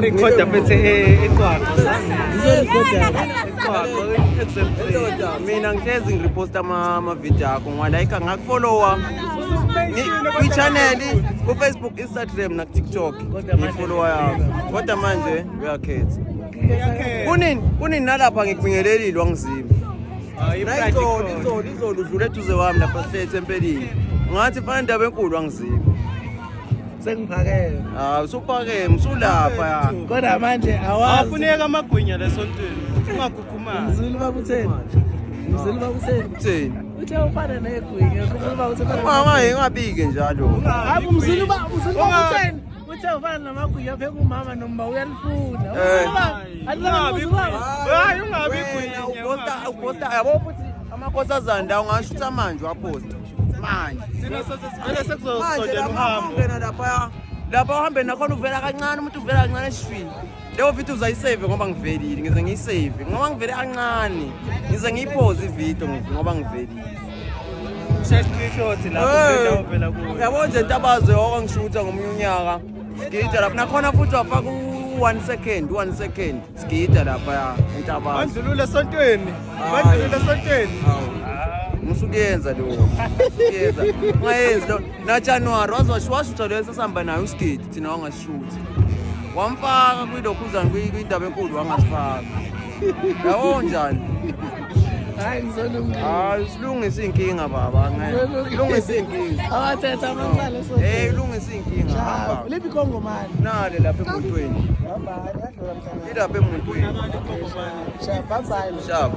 Recorda phethe eqwaqwa. Mina ngihlezi ngireposta ama-video akho ngiwalike ngakufollowa kwi-channel ku-Facebook, Instagram naku-TikTok ngifollowa yakho kodwa manje uyakhetha kunini nalapha ngikubingelelile wangizima izolo udlule eduze wami lapha sihle ethempelini ngathi fana indaba enkulu wangizima sengiphakeme usuphakeme usulapha kodwa manje awazi Afuneka amagwinya lesontweni ungagukhumali. Mzulu bakutheni utheni uthe ufana negwinya Mzulu bakutheni ngabike njalo hayi Mzulu bakutheni uthe ufana namagwinya phela umama nomba uyalifuna Hayi ungabi igwinya. uposta yabo futhi amakhosazana la ungasho ukuthi manje waposta manje Sina sekuzosondela uhambo. ungena lapha uhambe nakhona uvela kancane umuntu uvela kancane esifini leyo video uzayisave ngoba ngivelile ngize ngiyisave ngoba ngivele kancane ngize ngiyipause ivideo ngoba ngivelile Screenshot lapho uvela kuyo. yabo nje ntabazo yoko ngishutha ngomunye unyaka skida lapha nakhona futhi wafaka 1 second skida lapha entabazo Wandlulule esontweni. Wandlulule esontweni. musukuyenza lo usukuyenza ungayenzi lo na January wazwashutha leso sihamba nayo uskidi thina wangashuthi wamfaka kwilokhuzana kwindaba enkulu wangasifaka yabo njani hayi ngizolungisa silungisa inkinga baba silungisa inkinga awathetha amancane so ilungisa inkinga hamba lipi kongo mali nale lapha emotweni bye bye ilapha emotweni bye bye shaba